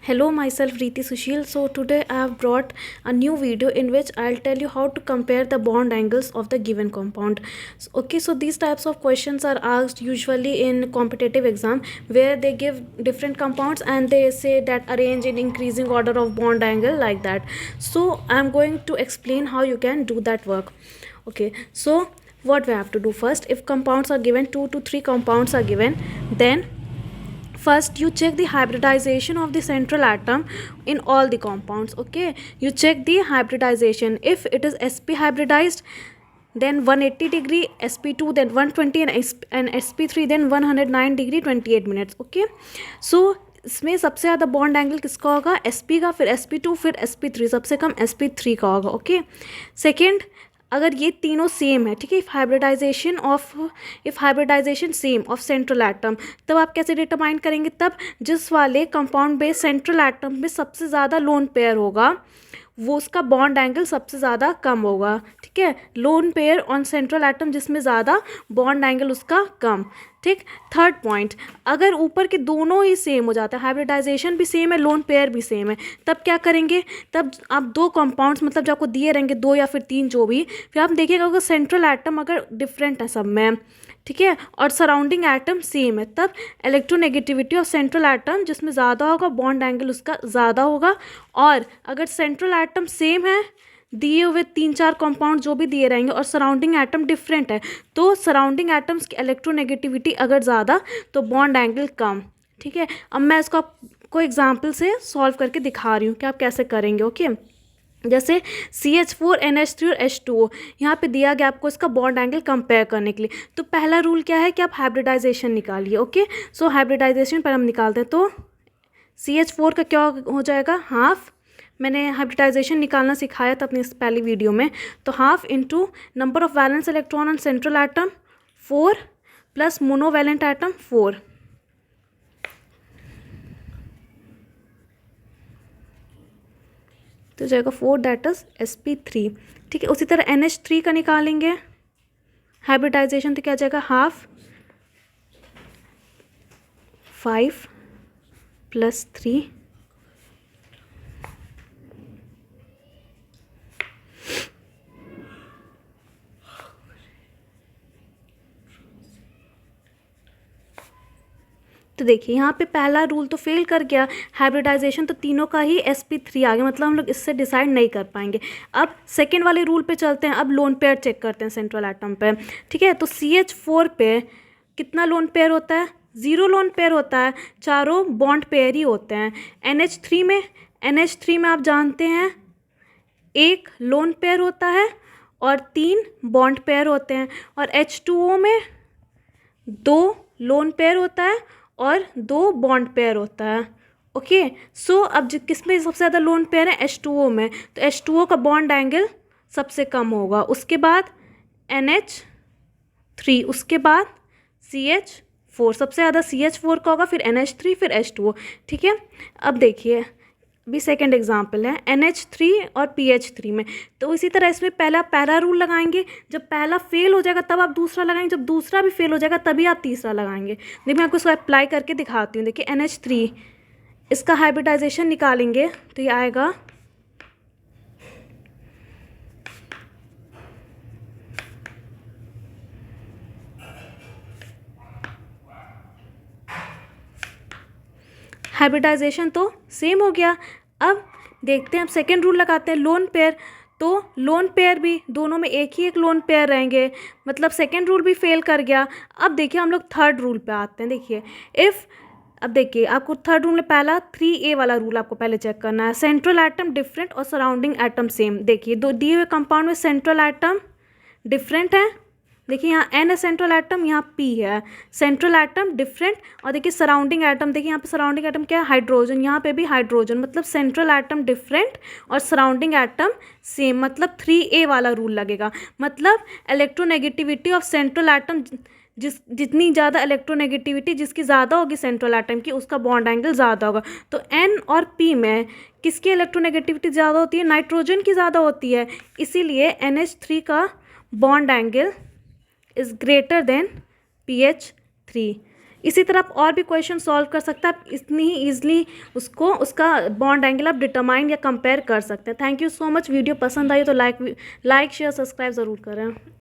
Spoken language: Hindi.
Hello, myself Reeti Sushil. So today I have brought a new video in which I'll tell you how to compare the bond angles of the given compound. So these types of questions are asked usually in competitive exam where they give different compounds and they say that arrange in increasing order of bond angle like that. So I'm going to explain how you can do that work. Okay, so what we have to do first, if compounds are given, 2 to 3 compounds are given, then first you check the hybridization of the central atom in all the compounds. Okay, you check the hybridization. If it is sp hybridized, then 180 degree, sp2 then 120, and sp3 then 109 degree 28 minutes. Okay, so इसमें सबसे ज़्यादा बॉन्ड एंगल किसका होगा? sp का, फिर sp2, फिर sp3, सबसे कम sp3 का होगा. ओके, सेकेंड, अगर ये तीनों सेम है, ठीक है, if hybridisation same of central atom, तब आप कैसे डिटरमाइन करेंगे? तब जिस वाले कंपाउंड में सेंट्रल एटम में सबसे ज़्यादा लोन पेयर होगा वो उसका बॉन्ड एंगल सबसे ज़्यादा कम होगा. ठीक है, lone pair on central atom जिसमें ज़्यादा, बॉन्ड एंगल उसका कम. ठीक. थर्ड पॉइंट, अगर ऊपर के दोनों ही सेम हो जाता है, हाइब्रिडाइजेशन भी सेम है, लोन पेयर भी सेम है, तब क्या करेंगे? तब आप दो कंपाउंड्स, मतलब जो आपको दिए रहेंगे 2 या फिर 3 जो भी, फिर आप देखिएगा अगर सेंट्रल एटम अगर डिफरेंट है सब में, ठीक है, और सराउंडिंग एटम सेम है, तब इलेक्ट्रोनेगेटिविटी ऑफ सेंट्रल एटम जिसमें ज़्यादा होगा, बॉन्ड एंगल उसका ज़्यादा होगा. और अगर सेंट्रल एटम सेम है, दिए हुए 3-4 कंपाउंड जो भी दिए रहेंगे, और सराउंडिंग एटम डिफरेंट है, तो सराउंडिंग एटम्स की इलेक्ट्रोनेगेटिविटी अगर ज़्यादा तो बॉन्ड एंगल कम. ठीक है, अब मैं इसको आपको एग्जाम्पल से सॉल्व करके दिखा रही हूँ कि आप कैसे करेंगे. ओके, जैसे CH4NH3 और H2O यहाँ पे दिया गया आपको इसका बॉन्ड एंगल कंपेयर करने के लिए. तो पहला रूल क्या है कि आप हाइब्रिडाइजेशन निकालिए. ओके, सो हाइब्रिडाइजेशन पर हम निकालते हैं. तो CH4 का क्या हो जाएगा? हाफ. मैंने हाइब्रिडाइजेशन निकालना सिखाया था अपनी पहली वीडियो में. तो half into number of valence electron on central atom 4 plus monovalent atom 4. तो जाएगा 4, दैट इज sp3. ठीक है, उसी तरह NH3 का निकालेंगे हाइब्रिडाइजेशन, तो क्या जाएगा? हाफ 5 प्लस 3 तो देखिए यहाँ पे पहला रूल तो फेल कर गया, हाइब्रिडाइजेशन तो तीनों का ही sp3 आ गया, मतलब हम लोग इससे डिसाइड नहीं कर पाएंगे. अब सेकेंड वाले रूल पे चलते हैं. अब लोन पेयर चेक करते हैं सेंट्रल एटम पे. ठीक है, तो CH4 पे कितना लोन पेयर होता है? 0 लोन पेयर होता है, चारों बॉन्ड पेयर ही होते हैं. NH3 में आप जानते हैं 1 लोन पेयर होता है और 3 बॉन्ड पेयर होते हैं. और H2O में 2 लोन पेयर होता है और 2 बॉन्ड पेयर होता है. ओके, सो अब किस में सबसे ज़्यादा लोन पेयर है? H2O में. तो H2O का बॉन्ड एंगल सबसे कम होगा. उसके बाद NH3, उसके बाद CH4, सबसे ज़्यादा CH4 का होगा, फिर NH3, फिर H2O. ठीक है, अब देखिए अभी सेकेंड एग्जाम्पल है NH3 और PH3 में. तो इसी तरह इसमें पहला रूल लगाएंगे. जब पहला फेल हो जाएगा तब आप दूसरा लगाएंगे, जब दूसरा भी फेल हो जाएगा तभी आप तीसरा लगाएंगे. देखिए मैं आपको इसको अप्लाई करके दिखाती हूँ. देखिए NH3, इसका हाइब्रिडाइजेशन निकालेंगे तो ये आएगा हाइब्रिडाइजेशन तो सेम हो गया. अब देखते हैं, अब सेकेंड रूल लगाते हैं, लोन पेयर. तो लोन पेयर भी दोनों में एक ही एक लोन पेयर रहेंगे, मतलब सेकेंड रूल भी फेल कर गया. अब देखिए हम लोग थर्ड रूल पे आते हैं. देखिए अब देखिए आपको थर्ड रूल में पहला 3A वाला रूल आपको पहले चेक करना है. सेंट्रल एटम डिफरेंट और सराउंडिंग एटम सेम. देखिए दो दिए हुए कंपाउंड में सेंट्रल एटम डिफरेंट है. देखिए यहाँ N है सेंट्रल एटम, यहाँ P है सेंट्रल एटम डिफरेंट. और देखिए सराउंडिंग एटम, देखिए यहाँ पे सराउंडिंग एटम क्या है? हाइड्रोजन. यहाँ पे भी हाइड्रोजन, मतलब सेंट्रल एटम डिफरेंट और सराउंडिंग एटम सेम, मतलब 3A वाला रूल लगेगा. मतलब इलेक्ट्रोनेगेटिविटी ऑफ सेंट्रल एटम, जितनी ज़्यादा इलेक्ट्रोनेगेटिविटी जिसकी ज़्यादा होगी सेंट्रल एटम की, उसका बॉन्ड एंगल ज़्यादा होगा. तो N और P में किसकी इलेक्ट्रोनेगेटिविटी ज़्यादा होती है? नाइट्रोजन की ज़्यादा होती है. इसीलिए NH3 का bond angle is greater than PH3. इसी तरह आप और भी क्वेश्चन सॉल्व कर सकते हैं, आप इतनी ही ईजिली उसका बॉन्ड एंगल आप डिटरमाइन या कंपेयर कर सकते हैं। Thank you so much. Video पसंद आई तो लाइक शेयर सब्सक्राइब ज़रूर करें।